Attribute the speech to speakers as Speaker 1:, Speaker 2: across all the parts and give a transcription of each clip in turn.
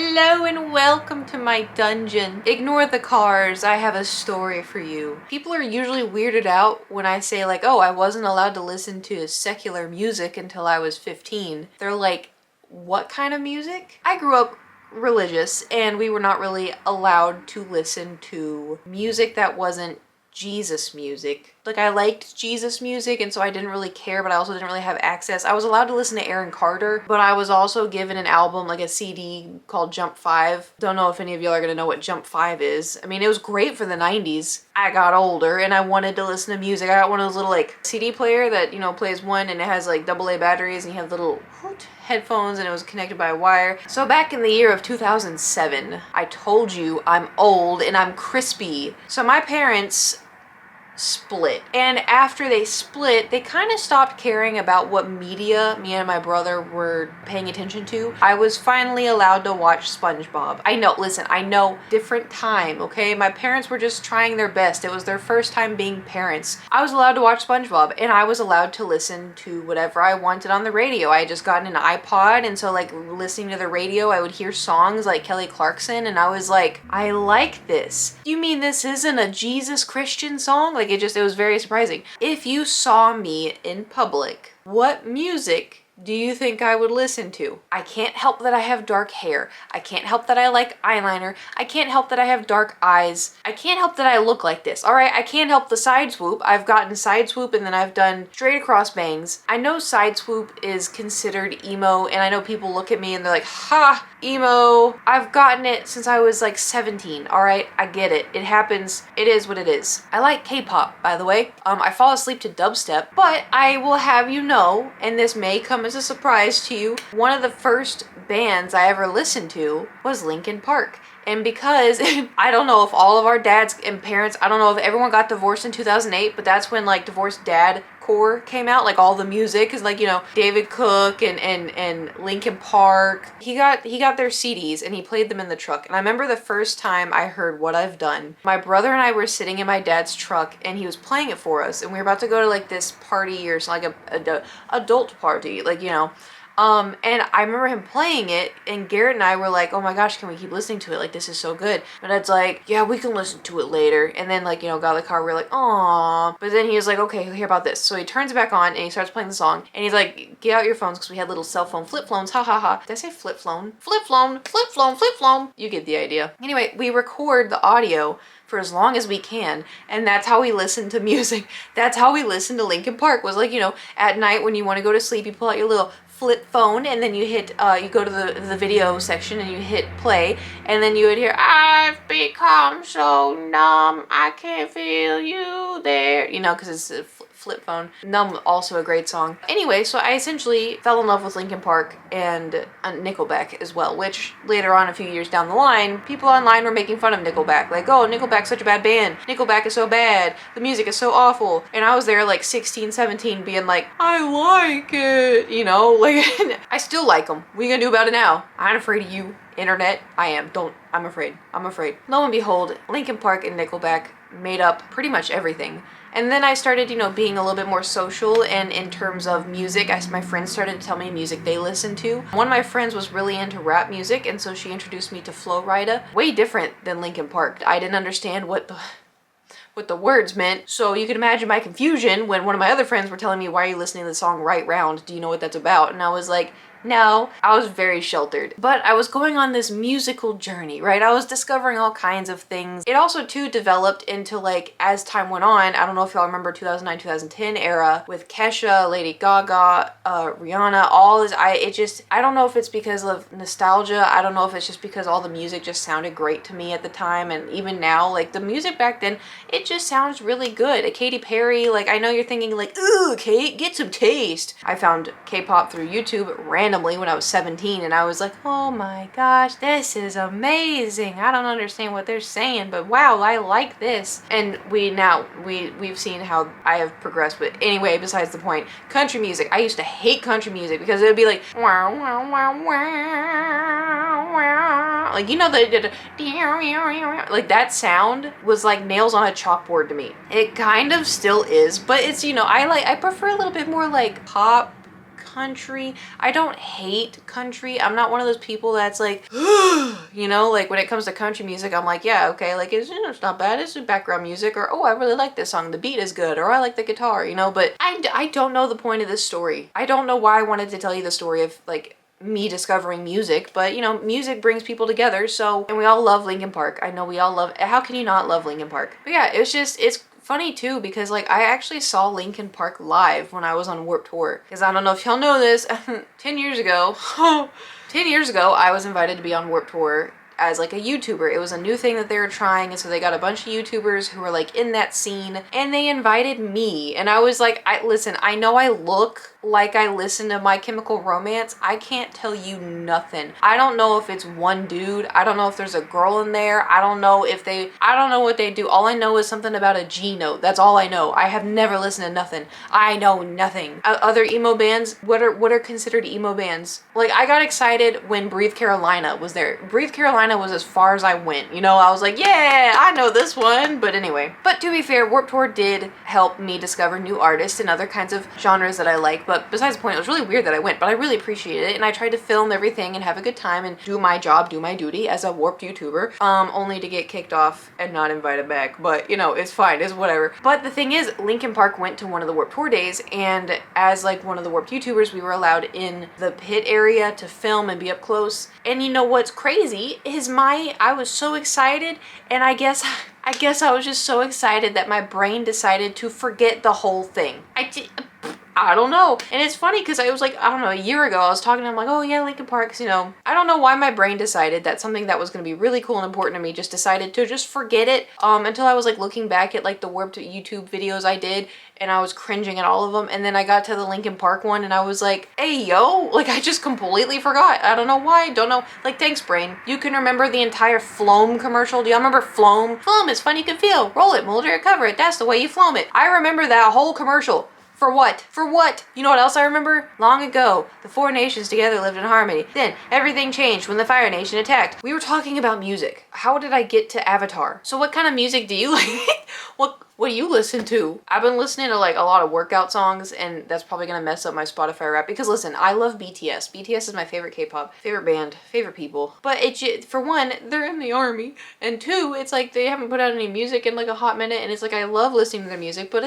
Speaker 1: Hello and welcome to my dungeon. Ignore the cars, I have a story for you. People are usually weirded out when I say like, oh, I wasn't allowed to listen to secular music until I was 15. They're like, what kind of music? I grew up religious and we were not really allowed to listen to music that wasn't Jesus music. Like, I liked Jesus music, and so I didn't really care, but I also didn't really have access. I was allowed to listen to Aaron Carter, but I was also given an album, like a CD called Jump 5. Don't know if any of y'all are gonna know what Jump 5 is. I mean, it was great for the 90s. I got older and I wanted to listen to music. I got one of those little like CD player that, you know, plays one and it has like AA batteries and you have little headphones and it was connected by a wire. So back in the year of 2007, I told you I'm old and I'm crispy. So my parents split, and after they split, they kind of stopped caring about what media me and my brother were paying attention to. I was finally allowed to watch SpongeBob. I know, different time, okay? My parents were just trying their best. It was their first time being parents. I was allowed to watch SpongeBob, and I was allowed to listen to whatever I wanted on the radio. I had just gotten an iPod, and so like listening to the radio, I would hear songs like Kelly Clarkson, and I was like, I like this. You mean this isn't a Jesus Christian song? Like, it was very surprising. If you saw me in public, what music do you think I would listen to? I can't help that I have dark hair. I can't help that I like eyeliner. I can't help that I have dark eyes. I can't help that I look like this. All right, I can't help the side swoop. I've gotten side swoop and then I've done straight across bangs. I know side swoop is considered emo, and I know people look at me and they're like, ha, emo. I've gotten it since I was like 17. All right, I get it. It happens. It is what it is. I like K-pop, by the way. I fall asleep to dubstep, but I will have you know, and this may come as a surprise to you, one of the first bands I ever listened to was Linkin Park. And because I don't know if all of our dads and parents, I don't know if everyone got divorced in 2008, but that's when like divorced dad core came out, like all the music is like, you know, David Cook and Linkin Park. He got their CDs and he played them in the truck. And I remember the first time I heard What I've Done, my brother and I were sitting in my dad's truck and he was playing it for us, and we were about to go to like this party or something, like a adult party, like, you know. And I remember him playing it, and Garrett and I were like, oh my gosh, can we keep listening to it? Like, this is so good. But Dad's like, yeah, we can listen to it later. And then, like, you know, got in the car, we were like, aw. But then he was like, okay, hear about this. So he turns it back on, and he starts playing the song, and he's like, get out your phones, because we had little cell phone flip phones, ha ha ha. Did I say flip phone? Flip phone, flip phone, flip phone. You get the idea. Anyway, we record the audio for as long as we can, and that's how we listen to music. That's how we listen to Linkin Park, was like, you know, at night when you want to go to sleep, you pull out your little flip phone and then you hit you go to the video section and you hit play, and then you would hear, I've become so numb, I can't feel you there, you know, because it's a flip phone. Numb, also a great song. Anyway, so I essentially fell in love with Linkin Park and Nickelback as well, which later on, a few years down the line, people online were making fun of Nickelback, like, oh, Nickelback's such a bad band, Nickelback is so bad, the music is so awful. And I was there like 16, 17 being like, I like it, you know, like, I still like them. What are you gonna do about it now? I ain't afraid of you, internet. I am. I'm afraid. Lo and behold, Linkin Park and Nickelback made up pretty much everything. And then I started, you know, being a little bit more social, and in terms of music, my friends started to tell me music they listened to. One of my friends was really into rap music, and so she introduced me to Flo Rida. Way different than Linkin Park. I didn't understand what the words meant, so you can imagine my confusion when one of my other friends were telling me, why are you listening to the song Right Round? Do you know what that's about? And I was like, no. I was very sheltered. But I was going on this musical journey, right? I was discovering all kinds of things. It also too developed into, like, as time went on, I don't know if y'all remember 2009, 2010 era with Kesha, Lady Gaga, Rihanna, all this. I don't know if it's because of nostalgia. I don't know if it's just because all the music just sounded great to me at the time. And even now, like, the music back then, it just sounds really good. Katy Perry, like, I know you're thinking like, ooh, Kate, get some taste. I found K-pop through YouTube randomly when I was 17, and I was like, oh my gosh, this is amazing. I don't understand what they're saying, but wow, I like this. And we've seen how I have progressed. But anyway, besides the point, country music. I used to hate country music because it would be like, wow, wow, wow, wow, wow. Like, you know, like that sound was like nails on a chalkboard to me. It kind of still is, but it's, you know, I prefer a little bit more like pop country. I don't hate country. I'm not one of those people that's like, you know, like when it comes to country music, I'm like, yeah, okay, like it's, you know, it's not bad. It's just background music, or oh, I really like this song. The beat is good, or I like the guitar, you know, but I don't know the point of this story. I don't know why I wanted to tell you the story of like me discovering music, but you know, music brings people together. So, and we all love Linkin Park. I know we all love, how can you not love Linkin Park? But yeah, it's funny too, because like I actually saw Linkin Park live when I was on Warped Tour. Because I don't know if y'all know this, 10 years ago, 10 years ago, I was invited to be on Warped Tour as like a YouTuber. It was a new thing that they were trying, and so they got a bunch of YouTubers who were like in that scene, and they invited me, and I was like, listen, I know I look like I listen to My Chemical Romance. I can't tell you nothing. I don't know if it's one dude. I don't know if there's a girl in there. I don't know if I don't know what they do. All I know is something about a G note. That's all I know. I have never listened to nothing. I know nothing. Other emo bands, what are considered emo bands? Like, I got excited when Breathe Carolina was there. Breathe Carolina was as far as I went. You know, I was like, yeah, I know this one. But anyway, but to be fair, Warped Tour did help me discover new artists and other kinds of genres that I like. But besides the point, it was really weird that I went, but I really appreciated it, and I tried to film everything and have a good time and do my job, do my duty as a Warped YouTuber, only to get kicked off and not invited back. But you know, it's fine, it's whatever. But the thing is, Linkin Park went to one of the Warped Tour days, and as like one of the Warped YouTubers, we were allowed in the pit area to film and be up close. And you know what's crazy is I was so excited, and I guess I was just so excited that my brain decided to forget the whole thing. I don't know. And it's funny because I was like, I don't know, a year ago I was talking to him like, oh yeah, Linkin Park, you know. I don't know why my brain decided that something that was going to be really cool and important to me just decided to just forget it, until I was like looking back at like the Warped YouTube videos I did, and I was cringing at all of them. And then I got to the Linkin Park one and I was like, hey yo, like I just completely forgot. I don't know why, don't know. Like, thanks brain. You can remember the entire Floam commercial. Do y'all remember Floam? Floam is fun you can feel. Roll it, mold it, cover it. That's the way you floam it. I remember that whole commercial. For what? For what? You know what else I remember? Long ago, the four nations together lived in harmony. Then, everything changed when the Fire Nation attacked. We were talking about music. How did I get to Avatar? So what kind of music do you like? What do you listen to? I've been listening to like a lot of workout songs, and that's probably gonna mess up my Spotify rap, because listen, I love BTS. BTS is my favorite K-pop, favorite band, favorite people. But for one, they're in the army, and two, it's like they haven't put out any music in like a hot minute, and it's like I love listening to their music, but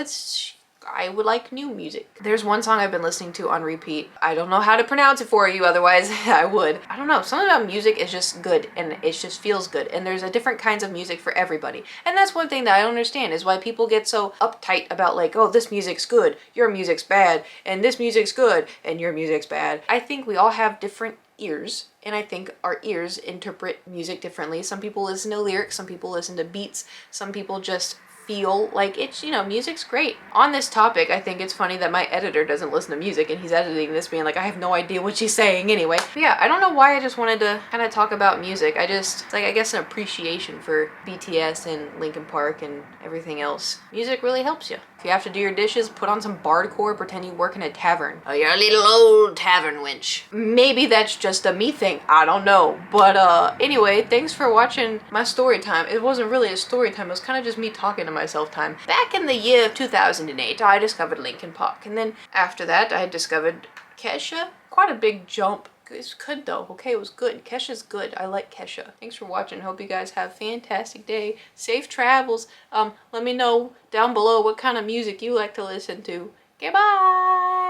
Speaker 1: I would like new music. There's one song I've been listening to on repeat. I don't know how to pronounce it for you, otherwise I would. I don't know, something about music is just good, and it just feels good, and there's a different kinds of music for everybody. And that's one thing that I don't understand, is why people get so uptight about like, oh, this music's good, your music's bad, and this music's good, and your music's bad. I think we all have different ears, and I think our ears interpret music differently. Some people listen to lyrics, some people listen to beats, some people just feel like it's, you know, music's great. On this topic, I think it's funny that my editor doesn't listen to music, and he's editing this being like, I have no idea what she's saying anyway. But yeah, I don't know why I just wanted to kind of talk about music. It's like, I guess, an appreciation for BTS and Linkin Park and everything else. Music really helps you. If you have to do your dishes, put on some bardcore, pretend you work in a tavern. Oh, you're a little old tavern wench. Maybe that's just a me thing, I don't know. But anyway, thanks for watching my story time. It wasn't really a story time, it was kind of just me talking to myself time. Back in the year of 2008, I discovered Linkin Park, and then after that, I discovered Kesha. Quite a big jump. It's good though, okay? It was good. Kesha's good. I like Kesha. Thanks for watching. Hope you guys have a fantastic day. Safe travels. Let me know down below what kind of music you like to listen to. Okay, bye!